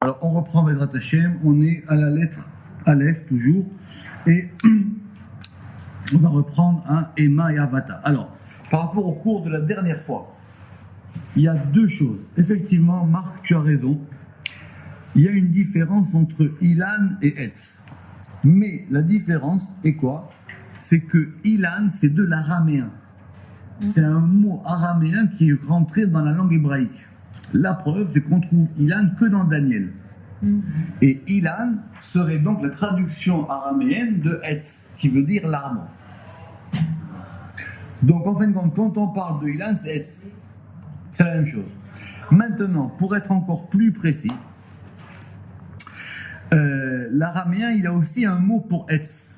Alors, on reprend Vedrat Hashem, on est à la lettre Aleph, toujours, et on va reprendre un Ema et Avata. Alors, par rapport au cours de la dernière fois, il y a deux choses. Effectivement, Marc, tu as raison, il y a une différence entre Ilan et Etz. Mais la différence est quoi? C'est que Ilan, c'est de l'araméen. C'est un mot araméen qui est rentré dans la langue hébraïque. La preuve, c'est qu'on trouve Ilan que dans Daniel. Et Ilan serait donc la traduction araméenne de Etz, qui veut dire l'arbre. Donc en fin de compte, quand on parle de Ilan, c'est Etz. C'est la même chose. Maintenant, pour être encore plus précis, l'araméen, il a aussi un mot pour Etz.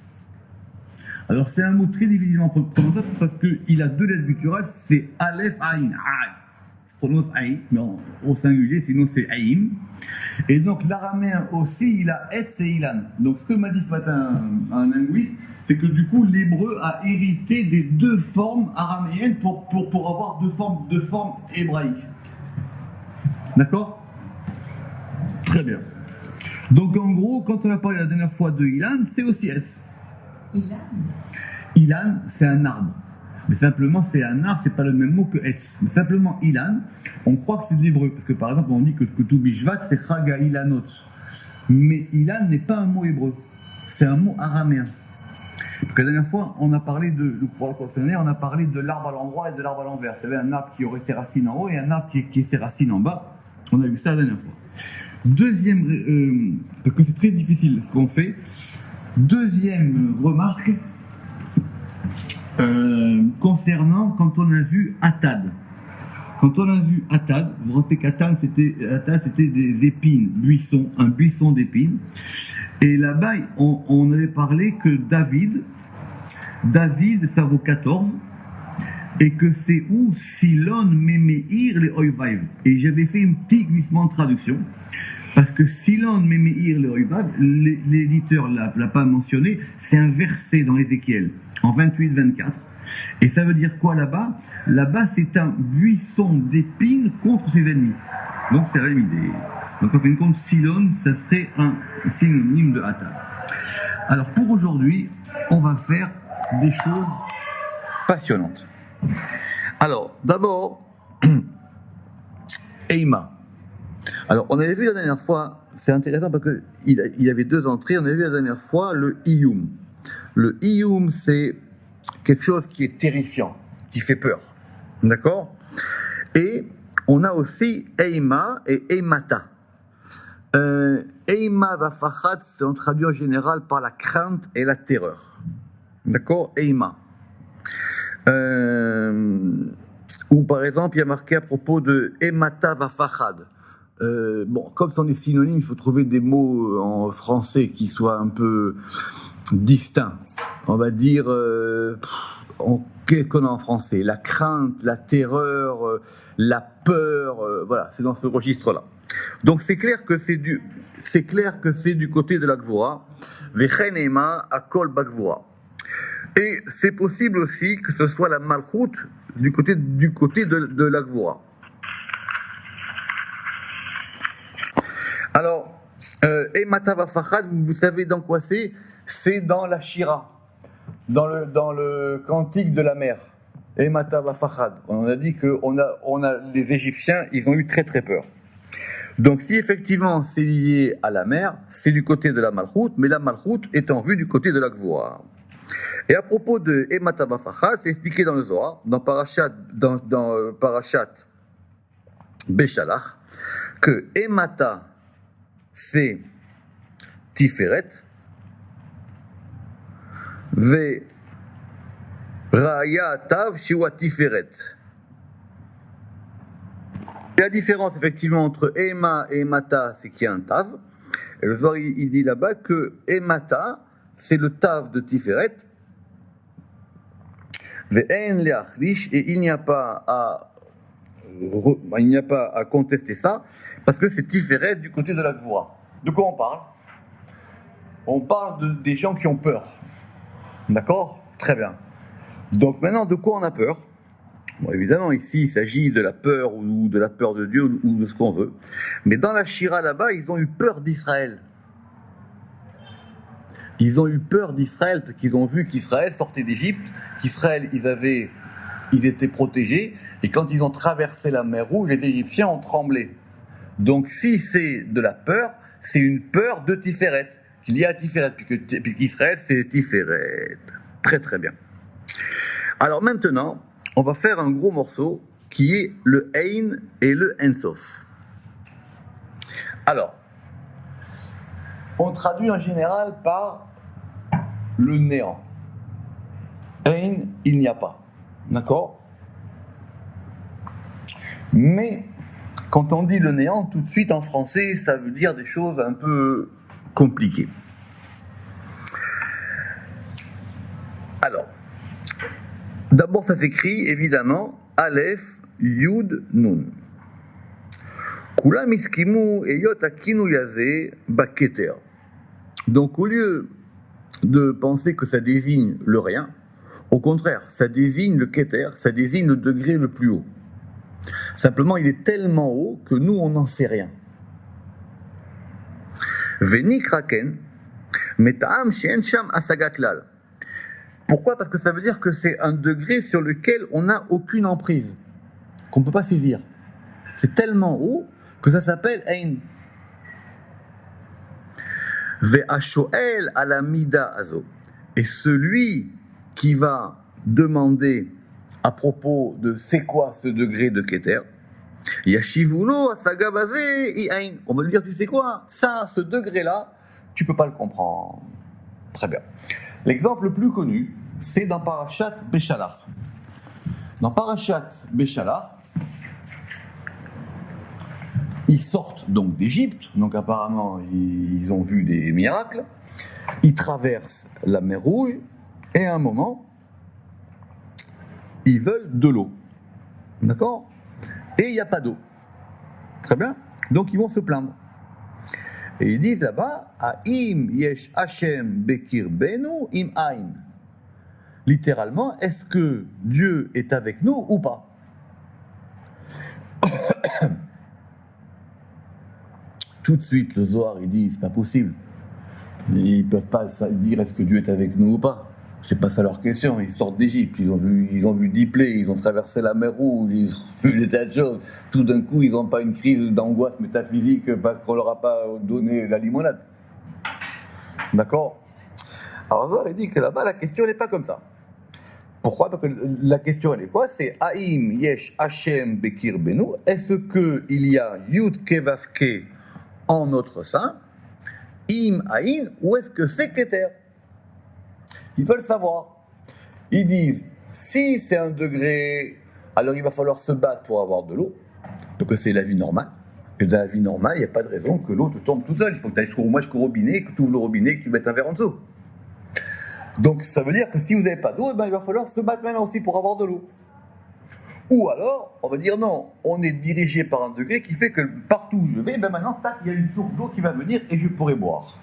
Alors c'est un mot très difficilement prononcé parce qu'il a deux lettres gutturales, c'est Aleph Aïn. Je prononce Aïn, mais au singulier, sinon c'est Aïm. Et donc l'araméen aussi, il a Etz et Ilan. Donc ce que m'a dit ce matin un linguiste, c'est que du coup l'hébreu a hérité des deux formes araméennes pour avoir deux formes hébraïques. D'accord? Très bien. Donc en gros, quand on a parlé la dernière fois de Ilan, c'est aussi Etz. Ilan, c'est un arbre. Mais simplement, c'est un arbre, c'est pas le même mot que Etz. Mais simplement, Ilan, on croit que c'est de l'hébreu. Parce que par exemple, on dit que tout Bishvat, c'est Chaga Ilanot. Mais Ilan n'est pas un mot hébreu. C'est un mot araméen. Parce que la dernière fois, on a parlé pour la conférence, on a parlé de l'arbre à l'endroit et de l'arbre à l'envers. Vous savez, un arbre qui aurait ses racines en haut et un arbre qui a ses racines en bas. On a vu ça la dernière fois. Deuxième, parce que c'est très difficile ce qu'on fait. Deuxième remarque, concernant quand on a vu Atad. Quand on a vu Atad, vous vous rappelez qu'Atad c'était des épines, un buisson d'épines. Et là-bas, on avait parlé que David, ça vaut 14, et que c'est où Silon Memeir les Oivaïv. Et j'avais fait un petit glissement de traduction. Parce que Silon Memeir le Oivav, l'éditeur l'a pas mentionné, c'est un verset dans Ézéchiel, en 28-24. Et ça veut dire quoi là-bas? Là-bas, c'est un buisson d'épines contre ses ennemis. Donc c'est la même idée. Donc en fin de compte, Silon, ça serait un synonyme de Atad. Alors pour aujourd'hui, on va faire des choses passionnantes. Alors, d'abord, Eima. Alors, on avait vu la dernière fois, c'est intéressant parce qu'il y avait deux entrées, on avait vu la dernière fois le Iyum. Le Iyum, c'est quelque chose qui est terrifiant, qui fait peur. D'accord? Et on a aussi Eima et Eimata. Eima vafachat, on traduit en général par la crainte et la terreur. D'accord? Eima. Ou par exemple, il y a marqué à propos de Eimata vafachad. Bon, comme ce sont des synonymes, il faut trouver des mots en français qui soient un peu distincts. On va dire, qu'est-ce qu'on a en français? La crainte, la terreur, la peur, voilà, c'est dans ce registre-là. Donc c'est clair que c'est du côté de la Gvura. Vechen Eima akol bagvura. Et c'est possible aussi que ce soit la Malchut du côté de la Gvura. Alors, Eimata vafachad, vous savez dans quoi c'est? C'est dans la Shira, dans le cantique de la mer. Eimata vafachad. On a dit que les Égyptiens, ils ont eu très très peur. Donc si effectivement c'est lié à la mer, c'est du côté de la Malchut, mais la Malchut est en vue du côté de la Gvura. Et à propos de Eimata vafachad, c'est expliqué dans le Zohar, dans Parashat Beshalach, que Eimata c'est Tiferet, ve Raya Tav Shiwa Tiferet. La différence effectivement entre Ema et Emata, c'est qu'il y a un Tav. Et le Zohar il dit là-bas que Emata, c'est le Tav de Tiferet. Ve'en le'achlish, et il n'y a pas à contester ça, parce que c'est Tiferet du côté de la Gvura. De quoi on parle? On parle des gens qui ont peur. D'accord? Très bien. Donc maintenant, de quoi on a peur? Bon, évidemment, ici, il s'agit de la peur ou de la peur de Dieu ou de ce qu'on veut. Mais dans la Shira là-bas, ils ont eu peur d'Israël. Ils ont eu peur d'Israël parce qu'ils ont vu qu'Israël sortait d'Égypte, qu'Israël, ils étaient protégés, et quand ils ont traversé la mer Rouge, les Égyptiens ont tremblé. Donc si c'est de la peur, c'est une peur de Tiferet, qu'il y a Tiferet, puisqu'Israël c'est Tiferet. Très très bien. Alors maintenant, on va faire un gros morceau qui est le Ein et le Ensof. Alors, on traduit en général par le néant. Ein, il n'y a pas. D'accord ? Mais quand on dit le néant, tout de suite en français, ça veut dire des choses un peu compliquées. Alors, d'abord ça s'écrit évidemment Aleph, Yud, Nun. Kulam iskimu eyot akinu yaze baketer. Donc au lieu de penser que ça désigne le rien, au contraire, ça désigne le keter, ça désigne le degré le plus haut. Simplement, il est tellement haut que nous, on n'en sait rien. Veni kraken, metaam she'en sham asagat klal. Pourquoi ? Parce que ça veut dire que c'est un degré sur lequel on n'a aucune emprise, qu'on ne peut pas saisir. C'est tellement haut que ça s'appelle Ein. Ve'ashoel ala mida azo. Et celui qui va demander à propos de c'est quoi ce degré de Keter, Yashivulo asagabaze i Ein. On va lui dire, tu sais quoi ? Ça, ce degré-là, tu ne peux pas le comprendre. Très bien. L'exemple le plus connu, c'est dans Parashat Beshalach. Dans Parashat Beshalach, ils sortent donc d'Égypte, donc apparemment ils ont vu des miracles, ils traversent la mer Rouge, et à un moment, ils veulent de l'eau. D'accord ? Et il n'y a pas d'eau. Très bien ? Donc ils vont se plaindre. Et ils disent là-bas, Ha'im yesh Hashem bekir benu im ain. Littéralement, est-ce que Dieu est avec nous ou pas ? Tout de suite, le Zohar, il dit, c'est pas possible. Ils ne peuvent pas dire est-ce que Dieu est avec nous ou pas. C'est pas ça leur question. Ils sortent d'Égypte, ils ont vu 10 plaies, ils ont traversé la mer Rouge, ils ont vu des tas de choses. Tout d'un coup, ils n'ont pas une crise d'angoisse métaphysique parce qu'on leur a pas donné la limonade. D'accord ? Alors Zohar, il dit que là-bas, la question n'est pas comme ça. Pourquoi ? Parce que la question, elle est quoi ? C'est Haïm yesh Hashem bekir benu. Est-ce qu'il y a Yud Kevavke en notre sein, im aïn, ou est-ce que c'est Keter ? Ils veulent savoir. Ils disent, si c'est un degré, alors il va falloir se battre pour avoir de l'eau, parce que c'est la vie normale. Et dans la vie normale, il n'y a pas de raison que l'eau te tombe tout seul. Il faut que tu ailles jusqu'au robinet, que tu ouvres le robinet et que tu mettes un verre en dessous. Donc ça veut dire que si vous n'avez pas d'eau, il va falloir se battre maintenant aussi pour avoir de l'eau. Ou alors, on va dire non, on est dirigé par un degré qui fait que partout où je vais, maintenant, tac, il y a une source d'eau qui va venir et je pourrai boire.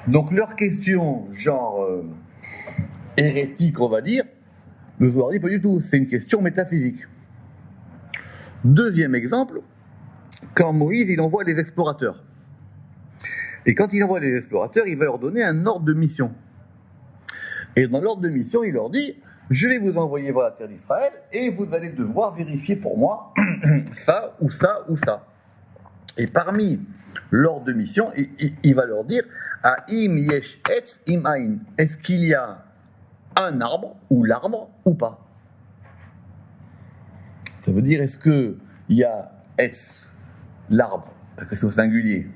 Donc leur question, genre hérétique, on va dire, le Zohar dit pas du tout, c'est une question métaphysique. Deuxième exemple, quand Moïse, il envoie les explorateurs. Et quand il envoie les explorateurs, il va leur donner un ordre de mission. Et dans l'ordre de mission, il leur dit, je vais vous envoyer voir la terre d'Israël et vous allez devoir vérifier pour moi ça ou ça ou ça. Et parmi l'ordre de mission, il va leur dire Ha'im yesh etz im ain. Est-ce qu'il y a un arbre ou l'arbre ou pas ? Ça veut dire est-ce qu'il y a etz, l'arbre, parce que c'est au singulier.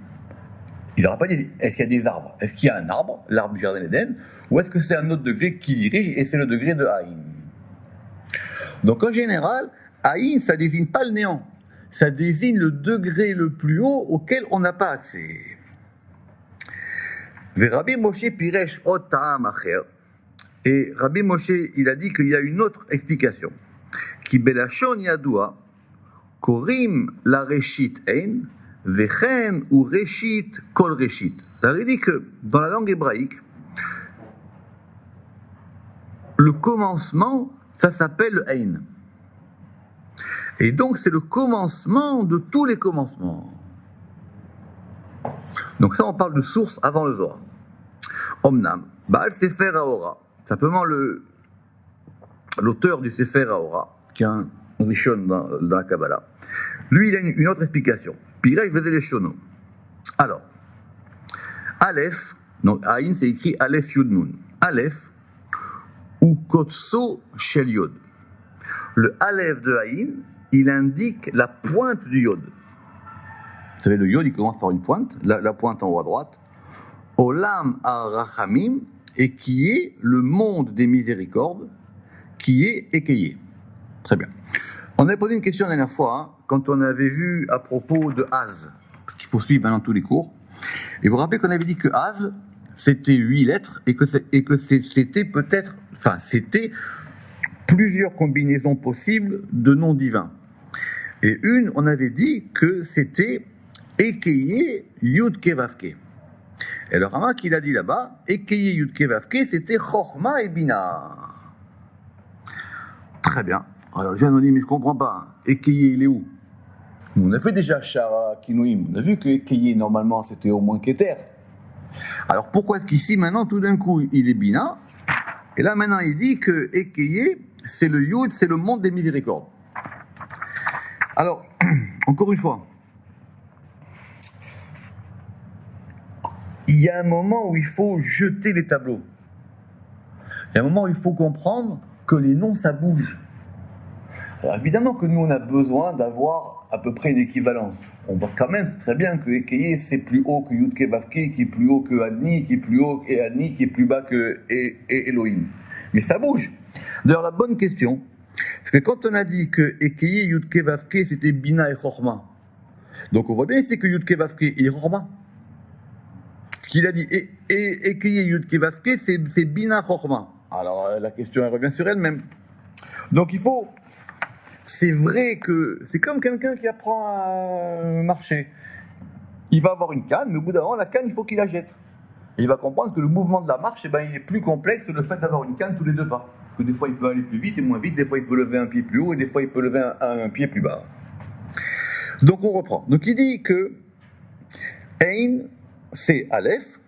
Il n'aura pas dit est-ce qu'il y a des arbres ? Est-ce qu'il y a un arbre, l'arbre du jardin d'Éden, ou est-ce que c'est un autre degré qui dirige et c'est le degré de Haïn ? Donc en général, Haïn, ça ne désigne pas le néant, ça désigne le degré le plus haut auquel on n'a pas accès. Rabbi Moshe Piresh ot ta'am acher. Et Rabbi Moshe, il a dit qu'il y a une autre explication. Ki belashon yadua, korim la reshit ein, vechen ou reshit kol reshit. Ça veut dire que dans la langue hébraïque, le commencement, ça s'appelle le ein. Et donc, c'est le commencement de tous les commencements. Donc ça, on parle de source avant le Zohar. Omnam, Baal Sefer Haora, simplement l'auteur du Sefer Haora, qui est un Rishon dans la Kabbalah, lui, il a une autre explication. Pirei faisait les shonos. Alors, Aleph, donc Aïn, c'est écrit Aleph Yud Nun. Aleph, ou Kotso Shel Yod. Le Aleph de Aïn, il indique la pointe du Yod. Vous savez, le Yod, il commence par une pointe, la pointe en haut à droite. Olam HaRachamim, et qui est le monde des miséricordes, qui est ékayé. Très bien. On avait posé une question la dernière fois, quand on avait vu à propos de Az, parce qu'il faut suivre maintenant tous les cours. Et vous vous rappelez qu'on avait dit que Az, c'était 8 lettres, et que c'était peut-être, enfin, c'était plusieurs combinaisons possibles de noms divins. Et une, on avait dit que c'était Ekeye Yud-Ke Vav-Ke. Et le Ramak, il a dit là-bas, Ekeye Yud-Ke Vav-Ke, c'était Chorma et Bina. Très bien. Alors, je dit, mais je comprends pas. Ekeye, il est où? On a fait déjà Shara, Kinoïm. On a vu que Ekeye, normalement, c'était au moins Keter. Alors, pourquoi est-ce qu'ici, maintenant, tout d'un coup, il est Bina? Et là, maintenant, il dit que Ekeye, c'est le Yud, c'est le monde des miséricordes. Alors, encore une fois, il y a un moment où il faut jeter les tableaux. Il y a un moment où il faut comprendre que les noms, ça bouge. Alors évidemment que nous, on a besoin d'avoir à peu près une équivalence. On voit quand même très bien que Ekeye, c'est plus haut que Yud-Ke Vav-Ke, qui est plus haut que Adni, qui est plus haut que Adni, qui est plus bas que Elohim. Mais ça bouge. D'ailleurs, la bonne question, c'est que quand on a dit que Ekeye, Yud-Ke Vav-Ke, c'était Bina et Chorma, donc on voit bien ici que Yud-Ke Vav-Ke est Chorma. Ce qu'il a dit, Ekeye, Yud-Ke Vav-Ke, c'est Bina Chorma. Alors la question, elle revient sur elle-même. Donc il faut... C'est vrai que c'est comme quelqu'un qui apprend à marcher. Il va avoir une canne, mais au bout d'un moment, la canne, il faut qu'il la jette. Et il va comprendre que le mouvement de la marche, il est plus complexe que le fait d'avoir une canne tous les 2 pas. Que des fois, il peut aller plus vite et moins vite, des fois, il peut lever un pied plus haut et des fois, il peut lever un pied plus bas. Donc, on reprend. Donc, il dit que Ein, c'est Aleph.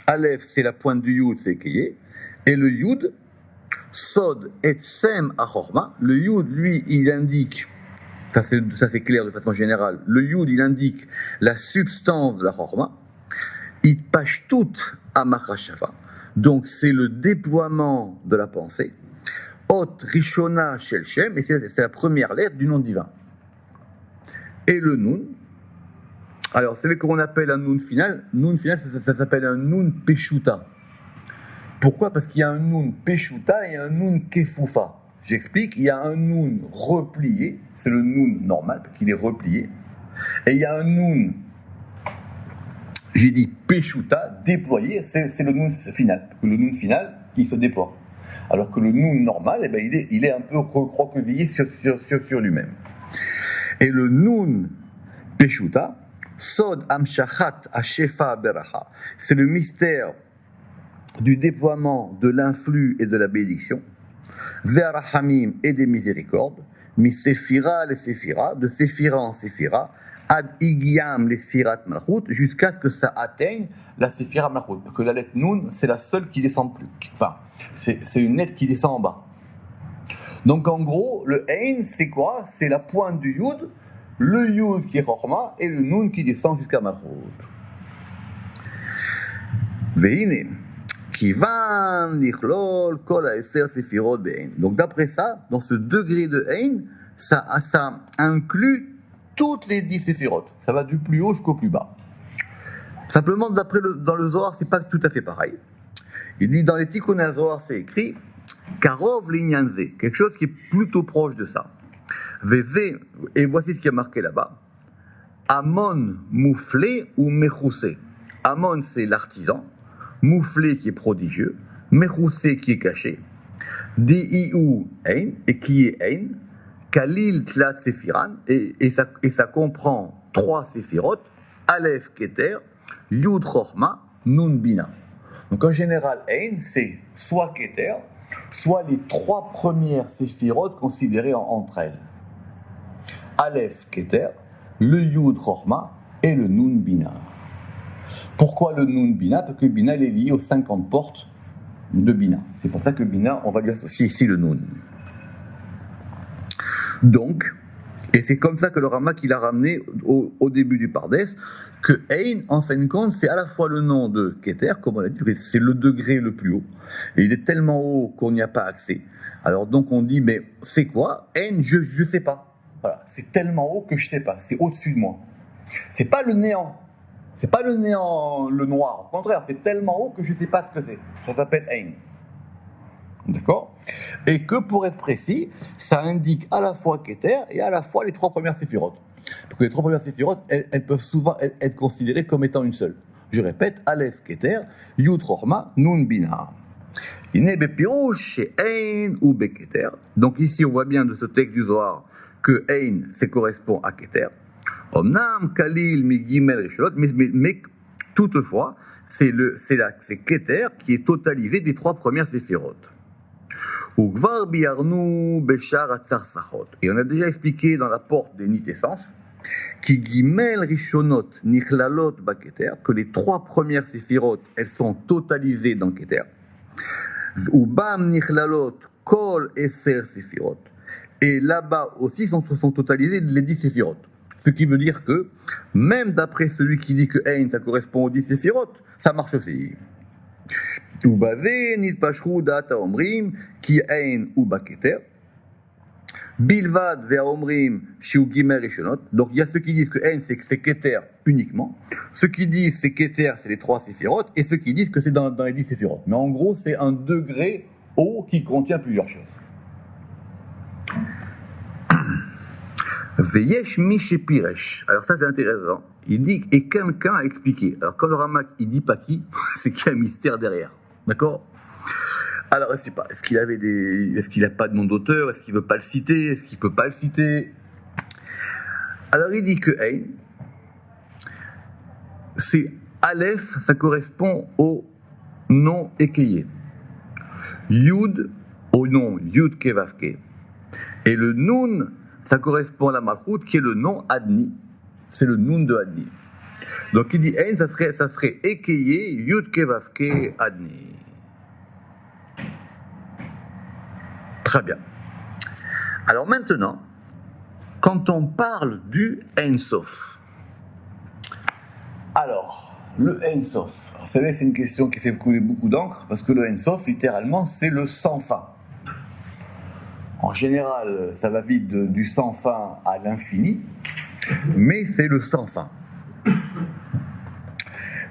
Aleph, c'est la pointe du Yud, c'est Ekeye. Et le Yud, Sod et Sem Achorma. Le Yud, lui, il indique, ça c'est clair de façon générale, le Yud, il indique la substance de la Chorma. Il pâche tout à Machashava. Donc c'est le déploiement de la pensée. Ot Rishona Shel Shem, et c'est la première lettre du nom divin. Et le Nun, alors vous savez comment on appelle un Nun final? Nun final, ça s'appelle un Nun Peshuta. Pourquoi? Parce qu'il y a un Nun Peshuta et un Nun Kefufa. J'explique, il y a un Nun replié, c'est le Nun normal, parce qu'il est replié, et il y a un Nun, j'ai dit Peshuta, déployé, c'est le Nun final, que le Nun final, il se déploie. Alors que le Nun normal, il est un peu recroquevillé sur lui-même. Et le Nun Peshuta, Sod Amshachat Hashefa Beracha, c'est le mystère du déploiement de l'influx et de la bénédiction, vers Rahamim et des miséricordes, mi Séphira les Séphira, de Séphira en Séphira, ad Igiam les Séphirat Malchut, jusqu'à ce que ça atteigne la Séphira Malchut. Parce que la lettre Nun, c'est la seule qui descend plus. Enfin, c'est une lettre qui descend en bas. Donc en gros, le Ein, c'est quoi? C'est la pointe du Yud, le Yud qui est Chorma, et le Nun qui descend jusqu'à Malchut. Veine. Donc d'après ça, dans ce degré de Ein, ça inclut toutes les 10 séphirotes. Ça va du plus haut jusqu'au plus bas. Simplement, dans le Zohar, c'est pas tout à fait pareil. Il dit dans les Tikkuné Zohar, c'est écrit Karov Linyanze, quelque chose qui est plutôt proche de ça. Veze, et voici ce qui est marqué là-bas. Amon mouflé ou mechoussé. Amon, c'est l'artisan. Mouflé qui est prodigieux, Mechoussé qui est caché, Di'iou Ein, et qui est Ein, Kalil Tlat Sephiran, et ça comprend 3 séphirotes, Aleph Keter, Yud Chorma, Nun Bina. Donc en général, Ein, c'est soit Keter, soit les 3 premières séphirotes considérées entre elles. Aleph Keter, le Yud Chorma et le Nun Bina. Pourquoi le Nun Bina? Parce que Bina est lié aux 50 portes de Bina. C'est pour ça que Bina, on va lui associer ici le Nun. Donc, et c'est comme ça que le Ramak il a ramené au début du Pardes, que Ein, en fin de compte, c'est à la fois le nom de Keter, comme on l'a dit, c'est le degré le plus haut. Et il est tellement haut qu'on n'y a pas accès. Alors donc on dit, mais c'est quoi? Ein, je sais pas. Voilà, c'est tellement haut que je sais pas. C'est au-dessus de moi. C'est pas le néant. C'est pas le néant, le noir. Au contraire, c'est tellement haut que je sais pas ce que c'est. Ça s'appelle Ein. D'accord? Et que pour être précis, ça indique à la fois Keter et à la fois les 3 premières séphirotes. Parce que les 3 premières séphirotes, elles peuvent souvent être considérées comme étant une seule. Je répète, Aleph Keter, Yud Chorma, Nun Bina. Iné bepirouche chez Ein ou Beketer. Donc ici, on voit bien de ce texte du Zohar que Ein, ça correspond à Keter. Omnam, Kalil, Migimel, Risholot, mais toutefois, c'est Keter qui est totalisé des 3 premières séphirotes. Et on a déjà expliqué dans la porte des Nitessence qui Gimel Rishonot Nichlalot Baketer, que les 3 premières séphirotes, elles sont totalisées dans Keter. Ubam Nichlalot Kol Eser Séphirotes. Et là-bas aussi sont totalisées les 10 séphirotes. Ce qui veut dire que, même d'après celui qui dit que Ein, ça correspond aux 10 séphirotes, ça marche aussi. Ubave nitpashru data omrim ki ein ou baketer bilvad ve omrim shiu gimel rishonot. Donc il y a ceux qui disent que ein c'est keter uniquement, ceux qui disent c'est keter c'est les 3 séphirotes, et ceux qui disent que c'est dans les 10 séphirotes. Mais en gros c'est un degré haut qui contient plusieurs choses. Veyesh miche piresh. Alors ça c'est intéressant. Il dit et quelqu'un a expliqué. Alors quand le Ramak il dit pas qui, c'est qu'il y a un mystère derrière. D'accord? Alors, je sais pas, est-ce qu'il n'a pas de nom d'auteur? Est-ce qu'il veut pas le citer? Est-ce qu'il peut pas le citer? Alors, il dit que Ein, c'est Aleph, ça correspond au nom écayé. Yud, au nom Yud Kevavke. Et le Nun, ça correspond à la Malchut, qui est le nom Adni. C'est le Nun de Adni. Donc, il dit Ein, ça serait ékayé Yud Kevavke Adni. Très bien. Alors maintenant, quand on parle du Ein Sof, alors, le Ein Sof, vous savez, c'est une question qui fait couler beaucoup d'encre, parce que le Ein Sof, littéralement, c'est le sans fin. En général, ça va vite du sans fin à l'infini, mais c'est le sans fin.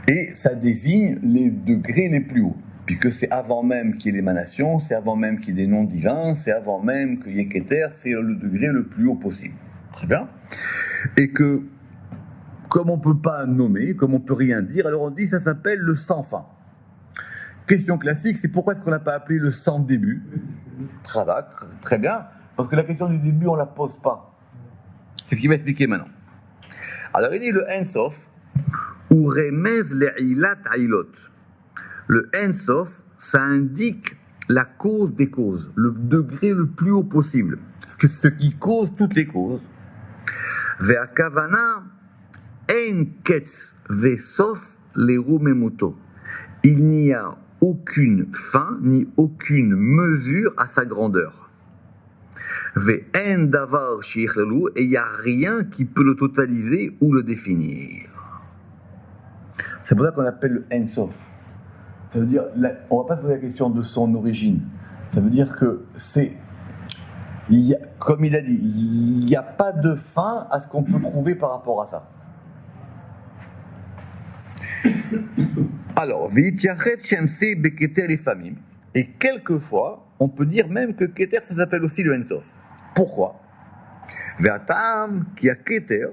Et ça désigne les degrés les plus hauts, puisque c'est avant même qu'il y ait l'émanation, c'est avant même qu'il y ait des noms divins, c'est avant même qu'il y ait Keter, c'est le degré le plus haut possible. Très bien. Et que, comme on ne peut pas nommer, comme on ne peut rien dire, alors on dit ça s'appelle le sans fin. Question classique, c'est pourquoi est-ce qu'on n'a pas appelé le sans début? Très bien, parce que la question du début, on ne la pose pas. C'est ce qu'il va expliquer maintenant. Alors il dit le Ein Sof, ou remez le'ilat ailot. Le Ein Sof, ça indique la cause des causes, le degré le plus haut possible, ce qui cause toutes les causes. Ve'akavana ein ketz ve'sof leru memuto. Il n'y a aucune fin ni aucune mesure à sa grandeur. Ve'en davar shi'ichlelu, et il n'y a rien qui peut le totaliser ou le définir. C'est pour ça qu'on appelle le Ein Sof. Ça veut dire, on ne va pas poser la question de son origine. Ça veut dire que comme il a dit, il n'y a pas de fin à ce qu'on peut trouver par rapport à ça. Alors, et quelquefois, on peut dire même que Keter, ça s'appelle aussi le Ein Sof. Pourquoi? Ve'atam qui a Keter,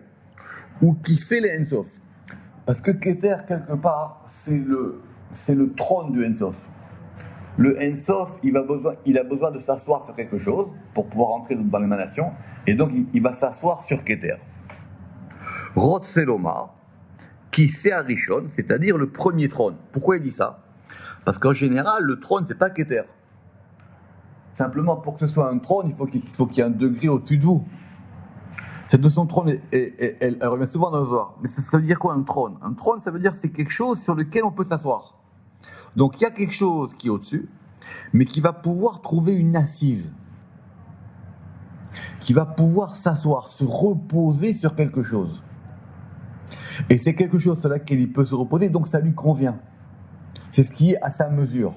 ou qui c'est le Ein Sof. Parce que Keter, quelque part, c'est le trône du Ein Sof. Le Ein Sof, il a besoin de s'asseoir sur quelque chose pour pouvoir entrer dans l'émanation, et donc il va s'asseoir sur Keter. Rotselomar, qui c'est Arishon, c'est-à-dire le premier trône. Pourquoi il dit ça? Parce qu'en général, le trône, c'est pas Keter. Simplement, pour que ce soit un trône, il faut qu'il y ait un degré au-dessus de vous. Cette notion de trône, elle revient souvent dans le Zohar. Mais ça veut dire quoi un trône? Un trône, ça veut dire que c'est quelque chose sur lequel on peut s'asseoir. Donc il y a quelque chose qui est au-dessus, mais qui va pouvoir trouver une assise, qui va pouvoir s'asseoir, se reposer sur quelque chose. Et c'est quelque chose sur laquelle il peut se reposer, donc ça lui convient. C'est ce qui est à sa mesure.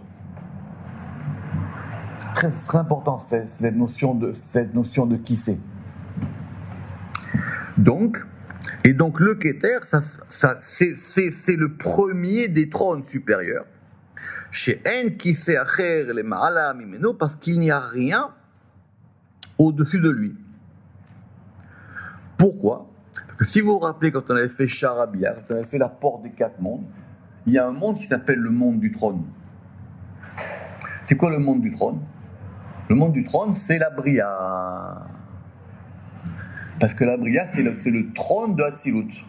Très, très important cette notion de qui c'est. Donc le Keter, c'est le premier des trônes supérieurs. Chez En Kisei Acher le Ma'ala Mimeno, parce qu'il n'y a rien au-dessus de lui. Pourquoi? Parce que si vous vous rappelez, quand on avait fait Charabia, quand on avait fait la porte des 4 mondes, il y a un monde qui s'appelle le monde du trône. C'est quoi le monde du trône? Le monde du trône, c'est la Bria. Parce que la Bria, c'est le trône de Hatzilut.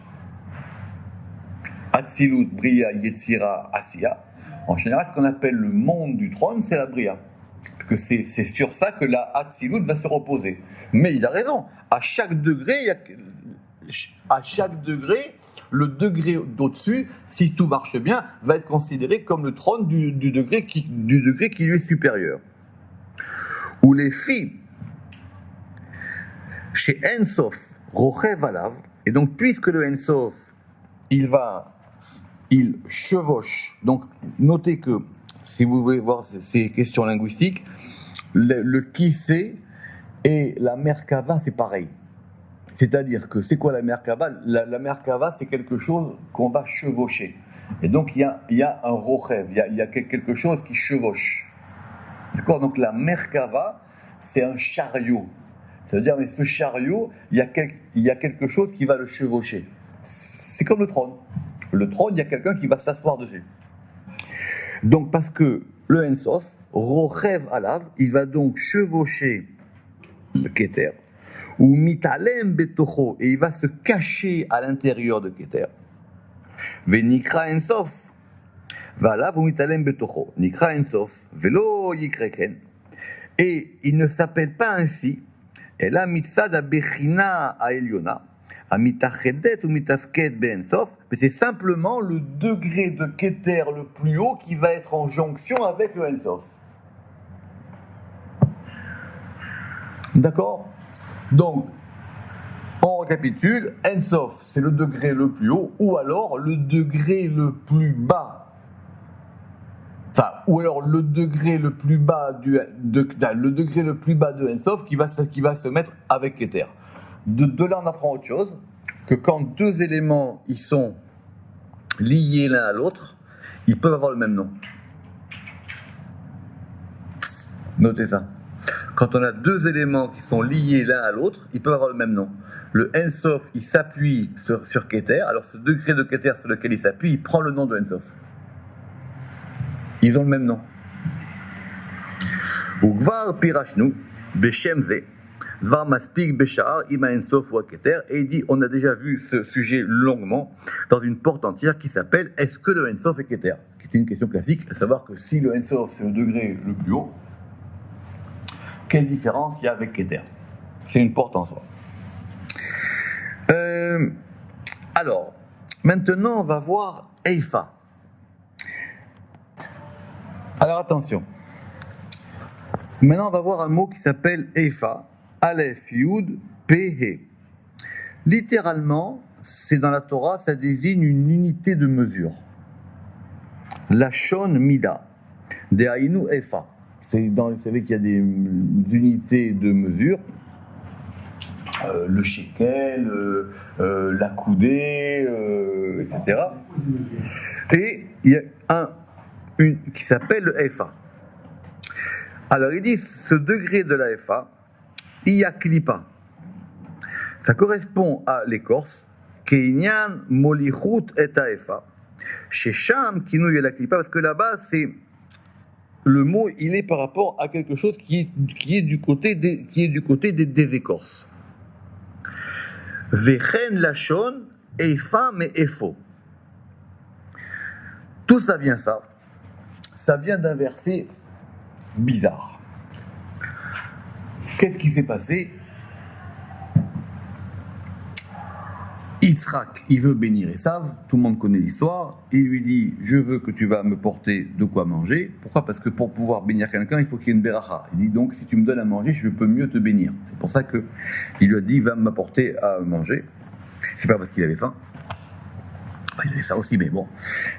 Hatzilut, Bria, Yetzira, Asiya. En général, ce qu'on appelle le monde du trône, c'est la Bria. Parce que c'est sur ça que la Hatzilut va se reposer. Mais il a raison. À chaque degré, le degré d'au-dessus, si tout marche bien, va être considéré comme le trône du degré qui lui est supérieur. Ou les filles, chez Ensof, Rochev Alav, et donc puisque le Ensof, il chevauche, donc notez que, si vous voulez voir ces questions linguistiques, le qui c'est et la Merkava, c'est pareil. C'est-à-dire que, c'est quoi la Merkava? La Merkava, c'est quelque chose qu'on va chevaucher. Et donc, il y a un Rochev, il y a quelque chose qui chevauche. D'accord? Donc, la Merkava, c'est un chariot. Ça veut dire, mais ce chariot, il y a quelque chose qui va le chevaucher. C'est comme le trône. Le trône, il y a quelqu'un qui va s'asseoir dessus. Donc, parce que le Ensof, Rochev Alav, il va donc chevaucher le Keter, ou Mitalem Betocho, et il va se cacher à l'intérieur de Keter. Venikra Ensof, Valav ou Mitalem Betocho, Nikra Ensof, Velo Yikreken. Et il ne s'appelle pas ainsi. Et là, mitzad abechina a Eliona, a mitachedet ou mitafket be'ensof, mais c'est simplement le degré de Keter le plus haut qui va être en jonction avec le Ensof. D'accord? Donc, on récapitule, Ensof, c'est le degré le plus haut, ou alors le degré le plus bas. Enfin, ou alors le degré le plus bas de Ensof qui va se mettre avec Keter. De là, on apprend autre chose, que quand deux éléments ils sont liés l'un à l'autre, ils peuvent avoir le même nom. Notez ça. Quand on a deux éléments qui sont liés l'un à l'autre, ils peuvent avoir le même nom. Le Ensof, il s'appuie sur Keter, alors ce degré de Keter sur lequel il s'appuie, il prend le nom de Ensof. Ils ont le même nom. Ugvar pirashnu beshem ze dvar maspik beshar ima ensof wa keter, et il dit, on a déjà vu ce sujet longuement dans une porte entière qui s'appelle est-ce que le ensof est keter, qui était une question classique, à savoir que si le ensof c'est le degré le plus haut, quelle différence il y a avec keter? C'est une porte en soi. Alors maintenant on va voir Eifa. Alors attention, maintenant on va voir un mot qui s'appelle Eifa, Aleph, Yud, Pe, He. Littéralement, c'est dans la Torah, ça désigne une unité de mesure. Lashon Mida, Dehainu Eifa. Vous savez qu'il y a des unités de mesure, le shekel, la coudée, etc. Et il y a une qui s'appelle le Efa. Alors il dit, ce degré de la Efa, Iya Klipa, ça correspond à l'écorce, Keinyan Molichut et Efa, chez Sham Kinouy la Klipa, parce que là-bas, c'est le mot, il est par rapport à quelque chose qui est du côté des écorces. Vechen Lachon, Efa, mais Efo. Tout ça vient ça vient d'un verset bizarre. Qu'est-ce qui s'est passé? Yitzhak, il veut bénir Esav, tout le monde connaît l'histoire, il lui dit « Je veux que tu vas me porter de quoi manger ». Pourquoi ? Parce que pour pouvoir bénir quelqu'un, il faut qu'il y ait une beracha. Il dit donc « Si tu me donnes à manger, je peux mieux te bénir ». C'est pour ça qu'il lui a dit « Va m'apporter à manger ». C'est pas parce qu'il avait faim. Il avait ça aussi, mais bon.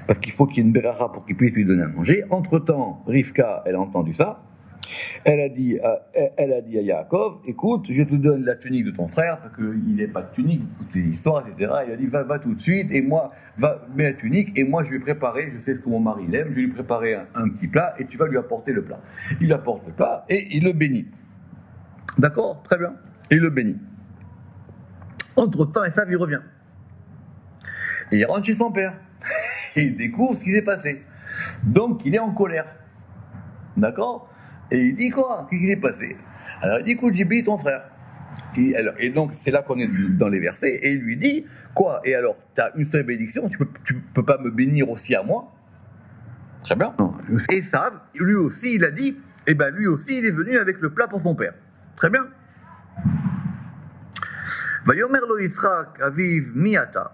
Parce qu'il faut qu'il y ait une beracha pour qu'il puisse lui donner à manger. Entre-temps, Rivka, elle a entendu ça. Elle a dit à Yaakov, écoute, je te donne la tunique de ton frère, parce qu'il n'est pas de tunique, écoutez l'histoire, etc. Il a dit, va tout de suite, et moi, mets la tunique, et moi je vais préparer, je sais ce que mon mari aime, je vais lui préparer un petit plat, et tu vas lui apporter le plat. Il apporte le plat, et il le bénit. D'accord ? Très bien. Et il le bénit. Entre-temps, Esav, il revient. Et il rentre chez son père. Et il découvre ce qui s'est passé. Donc, il est en colère. D'accord ? Et il dit quoi ? Qu'est-ce qui s'est passé ? Alors il dit, écoute, j'ai béni ton frère. Et donc c'est là qu'on est dans les versets. Et il lui dit, quoi ? Et alors, tu as une seule bénédiction, tu peux pas me bénir aussi à moi ? Très bien. Et Esav, lui aussi, il a dit, eh ben lui aussi, il est venu avec le plat pour son père. Très bien. Vayomer lo Yitzhak aviv mi ata.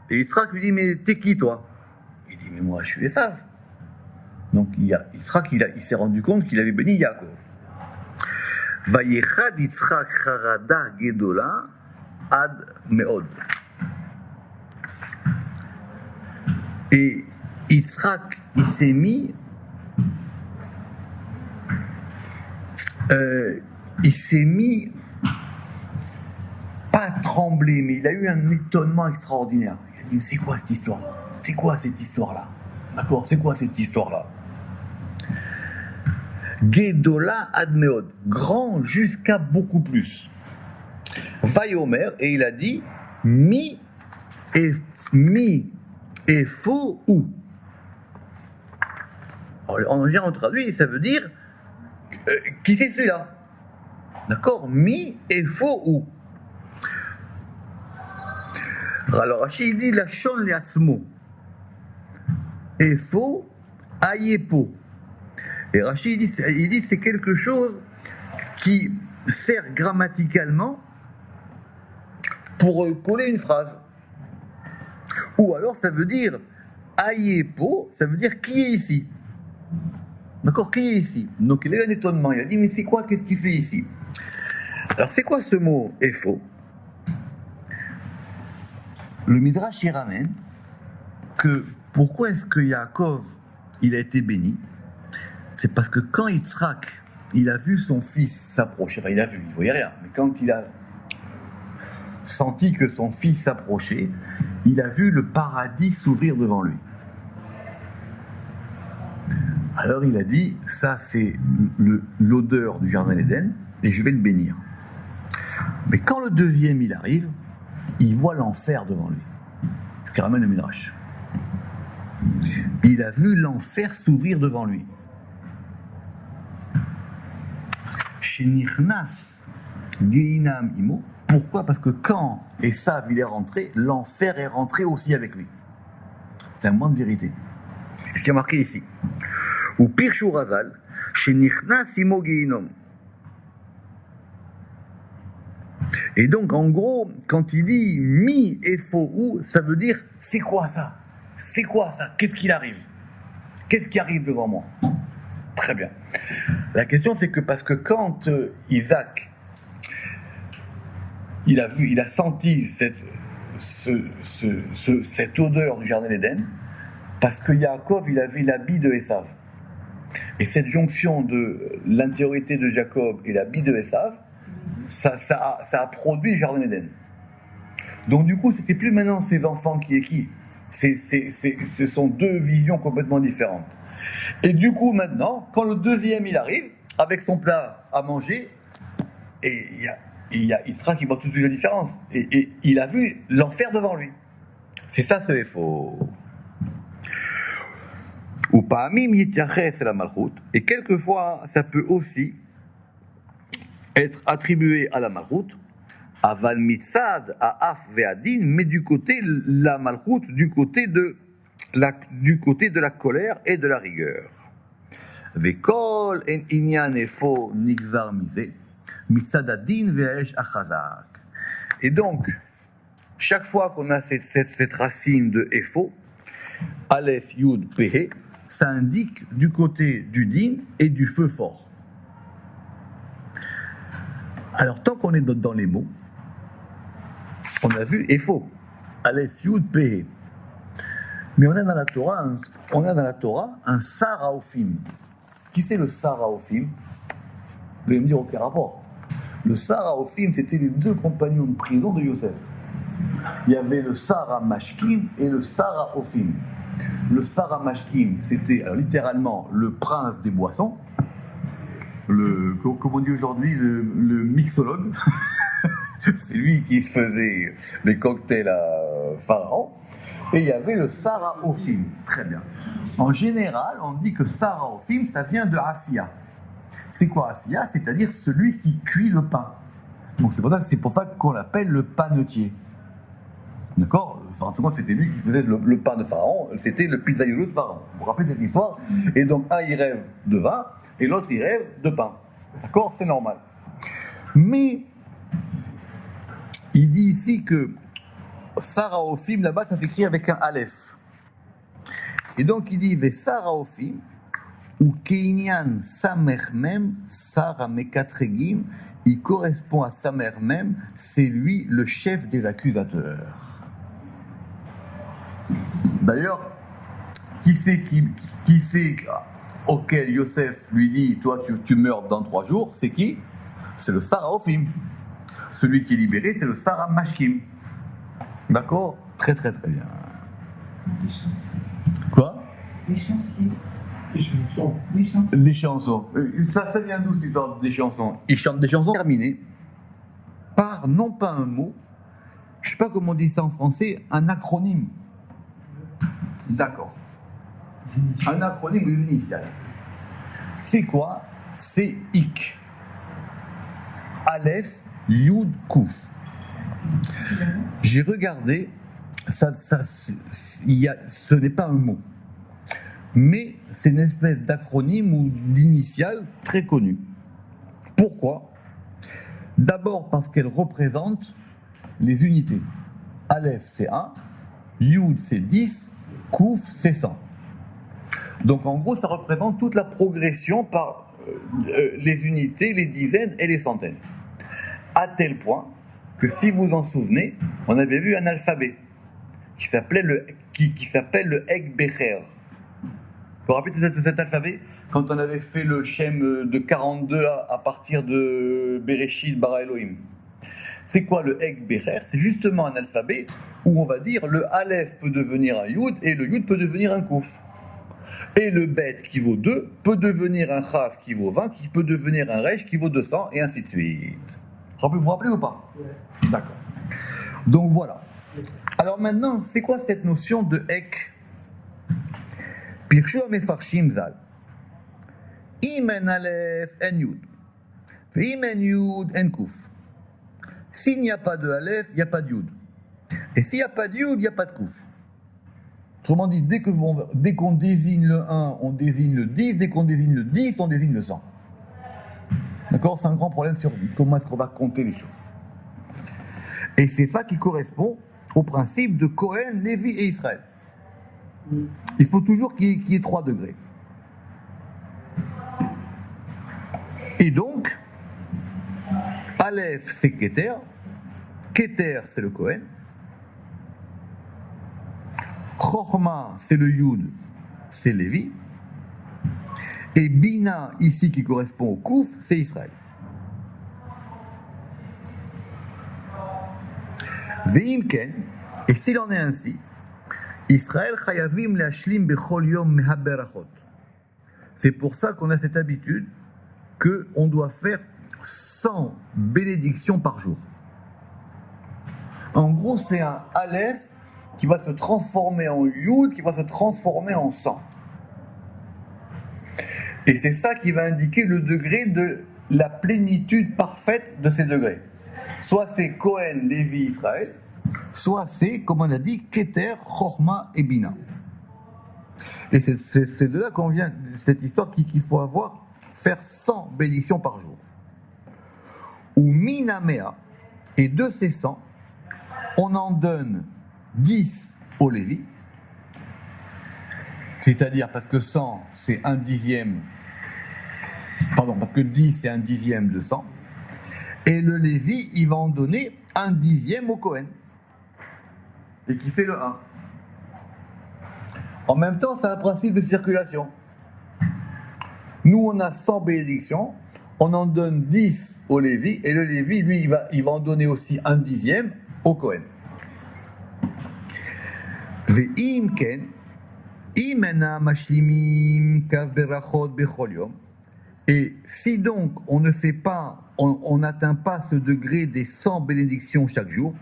Et Yitzhak lui dit, mais t'es qui toi ? Il dit, mais moi je suis Esav. Donc Yitzhak, il s'est rendu compte qu'il avait béni Yaakov. Vayechad Yitzhak charada gedola ad meod. Et Yitzhak, il s'est mis pas à trembler, mais il a eu un étonnement extraordinaire. Il a dit, mais c'est quoi cette histoire ? C'est quoi cette histoire-là ? D'accord ? C'est quoi cette histoire-là ? Gedola admeod, grand jusqu'à beaucoup plus. Vayomer, et il a dit, mi et faux ou. En général, on traduit, ça veut dire, qui c'est celui-là ? D'accord ? Mi et faux ou. Alors, Rachid dit, la shon leatzmo. Et faux, ayepo. Et Rachid il dit c'est quelque chose qui sert grammaticalement pour coller une phrase. Ou alors ça veut dire ayepo, ça veut dire qui est ici. D'accord, qui est ici. Donc il a eu un étonnement, il a dit mais c'est quoi, qu'est-ce qu'il fait ici ? Alors c'est quoi ce mot efo ? Le Midrash y ramène que pourquoi est-ce que Yaakov il a été béni ? C'est parce que quand Yitzhak, il a vu son fils s'approcher, enfin il a vu, il ne voyait rien, mais quand il a senti que son fils s'approchait, il a vu le paradis s'ouvrir devant lui. Alors il a dit, ça c'est l'odeur du jardin d'Éden, et je vais le bénir. Mais quand le deuxième il arrive, il voit l'enfer devant lui. Ce qui ramène le Midrash. Il a vu l'enfer s'ouvrir devant lui. Shenichnas Geinam Imo. Pourquoi ? Parce que quand Esav il est rentré, l'enfer est rentré aussi avec lui. C'est un moment de vérité. Ce qui est marqué ici. Ou Pirshu Razal, Shenichnas Imo Geinom. Et donc en gros, quand il dit mi et faux ou, ça veut dire c'est quoi ça ? C'est quoi ça ? Qu'est-ce qu'il arrive ? Qu'est-ce qui arrive devant moi ? Très bien. La question, c'est que parce que quand Isaac, il a senti cette odeur du jardin d'Éden, parce que Yaakov, il avait l'habit de Esav. Et cette jonction de l'intériorité de Jacob et l'habit de Esav, ça a produit le jardin d'Éden. Donc du coup, c'était plus maintenant ses enfants qui est qui. Ce sont deux visions complètement différentes. Et du coup, maintenant, quand le deuxième il arrive, avec son plat à manger, et il y a Yitzhak qui voit tout de suite la différence. Et il a vu l'enfer devant lui. C'est ça ce faux. Ou pa'amim yityaches la malchut. Et quelquefois, ça peut aussi être attribué à la malchut. Aval mitzad à af ve'adin, mais du côté la malchut, du côté de la colère et de la rigueur. Vekol en inyan efo nigzar mize, mitzad adin ve'esh achazak. Et donc, chaque fois qu'on a cette racine de Efo, Aleph, Yud, Pehe, ça indique du côté du din et du feu fort. Alors, tant qu'on est dans les mots, on a vu Efo, Aleph, Yud, Pehe. Mais on a dans la Torah un Saraophim. Qui c'est le Saraophim? Vous allez me dire aucun rapport. Le Saraophim, c'était les deux compagnons de prison de Yosef. Il y avait le Sara Mashkim et le Saraophim. Le Sara Mashkim, c'était alors, littéralement le prince des boissons, comme on dit aujourd'hui, le mixologue. C'est lui qui faisait les cocktails à Pharaon. Et il y avait le Saraophim. Très bien. En général, on dit que Saraophim, ça vient de Afia. C'est quoi Afia? C'est-à-dire celui qui cuit le pain. Donc c'est pour ça qu'on l'appelle le panetier. D'accord? Enfin, c'était lui qui faisait le pain de Pharaon, c'était le pizzaiolo de Pharaon. Vous vous rappelez cette histoire? Et donc, un, il rêve de vin, et l'autre, il rêve de pain. D'accord? C'est normal. Mais, il dit ici que Saraophim, là-bas, ça s'écrit avec un Aleph. Et donc, il dit, Saraophim, ou Keinian Samer Mem, Sara Mekatregim, il correspond à Samer Mem, c'est lui le chef des accusateurs. D'ailleurs, qui c'est auquel Yosef lui dit, toi tu meurs dans 3 jours, c'est qui? C'est le Saraophim. Celui qui est libéré, c'est le Sara Mashkim. D'accord? Très très très bien. Les chansons. Quoi? Les chansons. Les chansons. Les chansons. Les chansons. Ça vient d'où cette histoire des chansons? Ils chantent des chansons terminées par non pas un mot, je ne sais pas comment on dit ça en français, un acronyme. D'accord. Un acronyme ou une initiale. C'est quoi? C'est IK. Aleph, Yud, Kouf. J'ai regardé, ce n'est pas un mot. Mais c'est une espèce d'acronyme ou d'initiale très connue. Pourquoi? D'abord parce qu'elle représente les unités. Aleph, c'est 1, Yud, c'est 10, Kouf, c'est 100. Donc en gros, ça représente toute la progression par les unités, les dizaines et les centaines. À tel point que si vous en souvenez, on avait vu un alphabet qui s'appelle le Ek Becher. Vous vous rappelez de cet alphabet? Quand on avait fait le Shem de 42 à partir de Bereshit bara Elohim. C'est quoi le Ek Becher? C'est justement un alphabet où on va dire le Aleph peut devenir un Yud et le Yud peut devenir un Kouf. Et le Bet qui vaut 2 peut devenir un Chaf qui vaut 20, qui peut devenir un Resh qui vaut 200 et ainsi de suite. Vous vous rappelez ou pas? Ouais. D'accord. Donc voilà. Alors maintenant, c'est quoi cette notion de Ek? Pirshu Mefarshim Zal. Imen Aleph en Yud. Imen Yud en Kouf. S'il n'y a pas de Aleph, il n'y a pas de Yud. Et s'il n'y a pas de Yud, il n'y a pas de Kouf. Autrement dit, dès qu'on désigne le 1, on désigne le 10. Dès qu'on désigne le 10, on désigne le 100. D'accord? C'est un grand problème sur comment est-ce qu'on va compter les choses. Et c'est ça qui correspond au principe de Cohen, Lévi et Israël. Il faut toujours qu'il y ait 3 degrés. Et donc, Aleph, c'est Keter. Keter, c'est le Cohen. Chochma, c'est le Yud, c'est Lévi. Et Bina, ici, qui correspond au Kouf, c'est Israël. Ve'imken, et s'il en est ainsi, Israël chayavim le'ashlim bechol yom mehaberachot. C'est pour ça qu'on a cette habitude qu'on doit faire 100 bénédictions par jour. En gros, c'est un Aleph qui va se transformer en Yud, qui va se transformer en 100. Et c'est ça qui va indiquer le degré de la plénitude parfaite de ces degrés. Soit c'est Cohen, Lévi, Israël, soit c'est, comme on a dit, Keter, Chochma et Bina. Et c'est de là qu'on vient, cette histoire qu'il faut faire 100 bénédictions par jour. Ou Minamea, et de ces 100, on en donne 10 au Lévi, c'est-à-dire parce que 100 c'est un dixième, parce que 10 c'est un dixième de 100, et le Lévi il va en donner un dixième au Cohen, et qui fait le 1. En même temps, c'est un principe de circulation. Nous, on a 100 bénédictions, on en donne 10 au Lévi, et le Lévi, lui, il va en donner aussi un dixième au Cohen. Ve'im ken, imena mashlimim kav berachot bechol yom. Et si donc on ne fait pas, on n'atteint pas ce degré des 100 bénédictions chaque jour,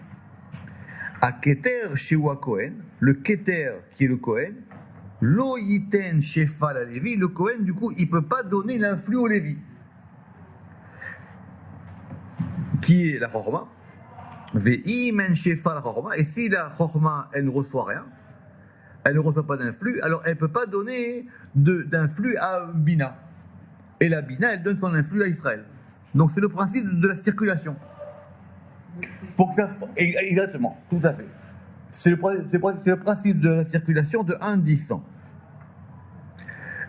à Keter Shewa Kohen, le Keter qui est le Kohen, Lo Yiten Shefa la Lévi, le Kohen du coup il ne peut pas donner l'influx au Lévi, qui est la Chorma, Ve'imen Shefa la Chorma, et si la Chorma elle ne reçoit rien, elle ne reçoit pas d'influx, alors elle ne peut pas donner d'influx à Bina. Et la Bina elle donne son influx à Israël. Donc c'est le principe de la circulation. Faut que ça, exactement, tout à fait. C'est le principe de la circulation de 1 10 100.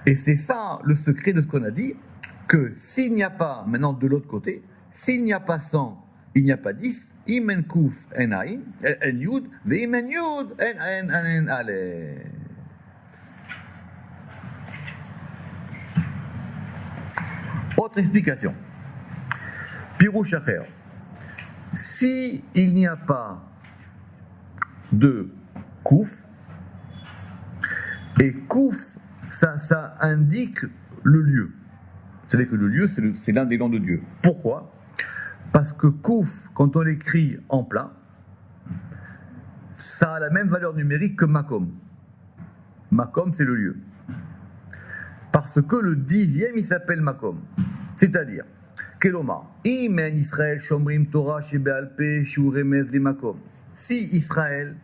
Et c'est ça le secret de ce qu'on a dit, que s'il n'y a pas, maintenant de l'autre côté, s'il n'y a pas 100, il n'y a pas 10, imen kouf en aïn, en yud, ve imen yud, en alef. Autre explication. Pirouche acher. Si il n'y a pas de kouf, et kouf, ça indique le lieu. Vous savez que le lieu, c'est l'un des noms de Dieu. Pourquoi ? Parce que kouf, quand on l'écrit en plat, ça a la même valeur numérique que makom. Makom, c'est le lieu. Parce que le 10e, il s'appelle makom. C'est-à-dire, Keloma, Imen Israël Shomrim Torah Shebealpe Shuremez Limakom. Si Israël,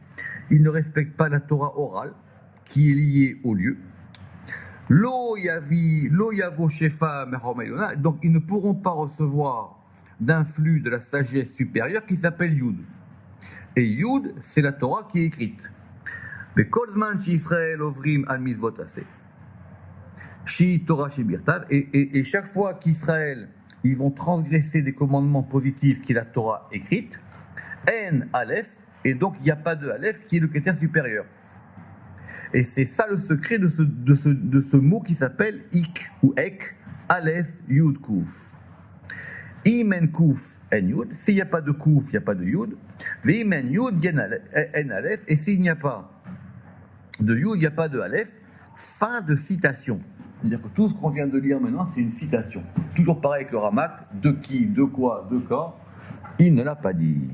il ne respecte pas la Torah orale, qui est liée au lieu, Lo Yavo Shefa Mehomayona, donc ils ne pourront pas recevoir d'influx de la sagesse supérieure qui s'appelle Yud. Et Yud, c'est la Torah qui est écrite. Mais Kolzman Shi Israël Ovrim Al Mitzvot Aseh. Shi Torah Shebirtav. Et chaque fois qu'Israël ils vont transgresser des commandements positifs qui est la Torah écrite, En Aleph, et donc il n'y a pas de Aleph qui est le critère supérieur. Et c'est ça le secret de ce mot qui s'appelle Ik ou Ek, Aleph, Yud, Kouf. Imen Kouf, En Yud, s'il n'y a pas de Kouf, il n'y a pas de Yud, Vimen Yud, En Aleph, et s'il n'y a pas de Yud, il n'y a pas de Aleph, fin de citation. C'est-à-dire que tout ce qu'on vient de lire maintenant, c'est une citation. Toujours pareil avec le Ramak, de qui, de quoi, de quand, il ne l'a pas dit.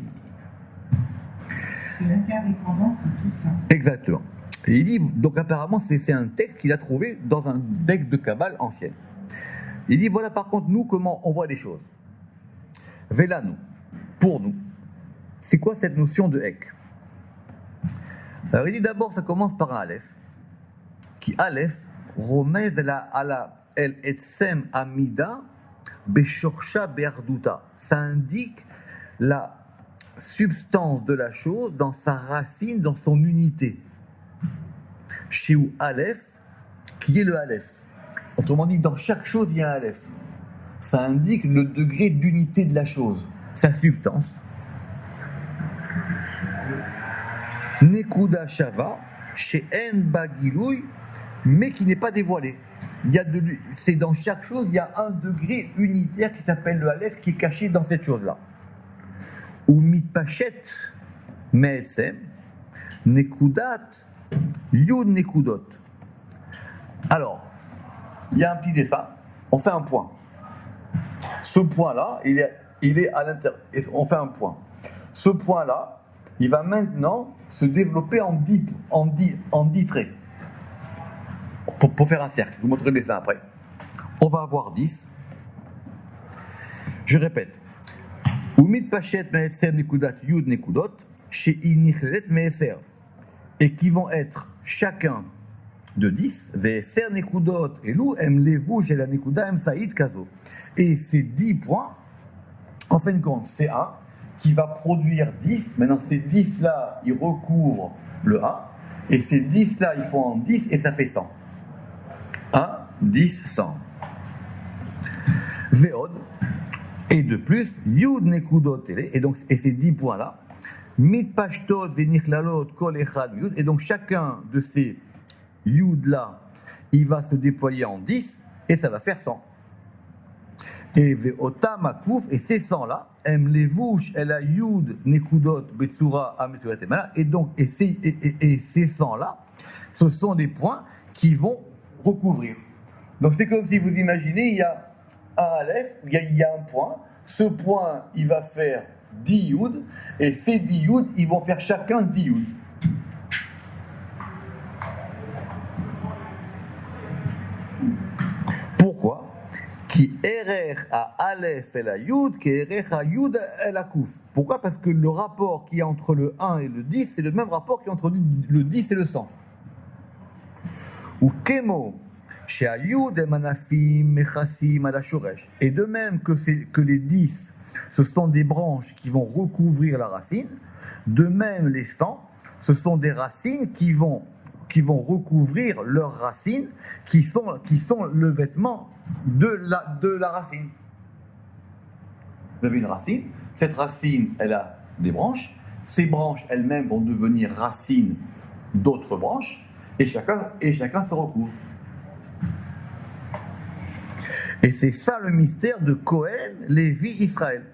C'est l'interdépendance de tout ça. Exactement. Et il dit, donc apparemment, c'est un texte qu'il a trouvé dans un texte de Kabbale ancienne. Il dit, voilà par contre, nous, comment on voit les choses. Vélanu, pour nous, c'est quoi cette notion de Ek ? Alors il dit d'abord, ça commence par un Aleph, qui Aleph, Romez el etsem amida beshorsha be'arduta. Ça indique la substance de la chose dans sa racine, dans son unité. Chez Aleph, qui est le Aleph. Autrement dit, dans chaque chose, il y a un Aleph. Ça indique le degré d'unité de la chose, sa substance. Nekuda Shava, chez En Bagilouy, mais qui n'est pas dévoilé. C'est dans chaque chose, il y a un degré unitaire qui s'appelle le Aleph, qui est caché dans cette chose-là. Ou mitpachet me'etzem nekudat yud nekudot. Alors, il y a un petit dessin, on fait un point. Ce point-là, il est à l'intérieur. On fait un point. Ce point-là, il va maintenant se développer en 10 traits. Pour faire un cercle, je vous montrerai le dessin après. On va avoir 10. Je répète. Et qui vont être chacun de 10. Et ces 10 points, en fin de compte, c'est 1 qui va produire 10. Maintenant, ces 10-là, ils recouvrent le 1. Et ces 10-là, ils font en 10 et ça fait 100. 1, 10, 100. Veod. Et de plus, Yud Nekudot Tele. Et ces 10 points-là, Mitpashtot Veniclalot Kol Echad Yud. Et donc, chacun de ces Yud-là, il va se déployer en 10 et ça va faire 100. Et Veota Makouf, et ces 100-là, Em Levouch El Yud Nekudot Betsura Amesuret Emana. Et donc, et ces 100-là, ce sont des points qui vont recouvrir. Donc, c'est comme si vous imaginez, il y a un Aleph, il y a un point. Ce point, il va faire 10 Yud, et ces 10 Yud, ils vont faire chacun 10 Yud. Pourquoi? Qui erer à Aleph et la Yud, qui erer à Yud et la Kouf. Pourquoi? Parce que le rapport qui est entre le 1 et le 10, c'est le même rapport qui est entre le 10 et le 100. Ou Kemo, chez Ayud et Manafim, Mechassim, Adashoresh. Et de même que les 10, ce sont des branches qui vont recouvrir la racine, de même les 100, ce sont des racines qui vont recouvrir leurs racines, qui sont le vêtement de la racine. Vous avez une racine, cette racine, elle a des branches, ces branches elles-mêmes vont devenir racines d'autres branches, et chacun se recouvre. Et c'est ça le mystère de Cohen, Lévi, Israël.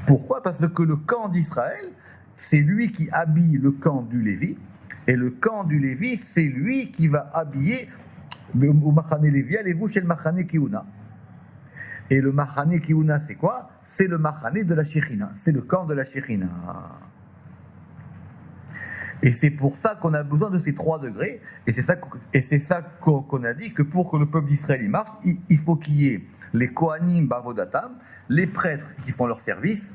Pourquoi? Parce que le camp d'Israël, c'est lui qui habille le camp du Lévi, et le camp du Lévi, c'est lui qui va habiller au Machane Lévi, allez-vous chez le Machane Kihuna. Et le Machane Kihuna, c'est quoi? C'est le Machane de la Shechina, c'est le camp de la Shechina. Et c'est pour ça qu'on a besoin de ces 3 degrés, et c'est ça qu'on a dit, que pour que le peuple d'Israël y marche, il faut qu'il y ait les Kohanim Bavodatam, les prêtres qui font leur service,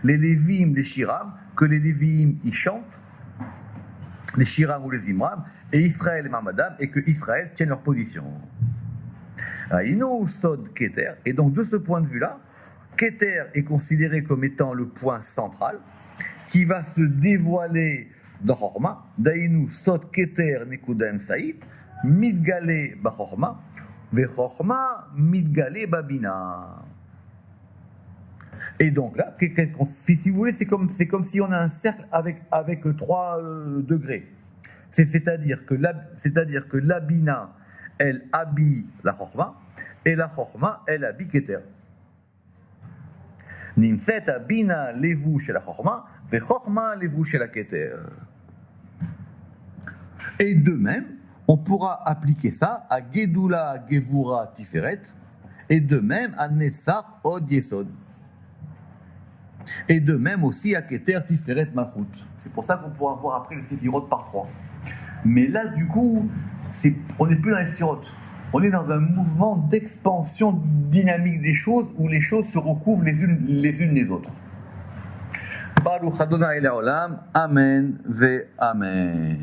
les Lévim, les Shiram, que les Lévim y chantent, les Shiram ou les Imram, et Israël et Mamadam, et que Israël tienne leur position. Inou Sod Keter, et donc de ce point de vue-là, Keter est considéré comme étant le point central, qui va se dévoiler dans Chorma, Dainu Sod Keter Nekudem Saïd, Midgale Bachorma, Vechorma Midgale Babina. Et donc là, si vous voulez, c'est comme si on a un cercle avec 3 degrés. C'est-à-dire que la Bina, elle habille la Chorma, et la Chorma, elle habille Keter. Nimset Bina levu chez la Chorma, ve Chorma levu chez la Keter. Et de même, on pourra appliquer ça à Gedula, Gevura, Tiferet, et de même à Netzach, Od Yesod. Et de même aussi à Keter, Tiferet, Malchut. C'est pour ça qu'on pourra voir après le Séphirot par 3. Mais là, du coup, on n'est plus dans les Séphirot. On est dans un mouvement d'expansion dynamique des choses où les choses se recouvrent les unes les autres. Baruch Adonai Le'olam, Amen ve Amen.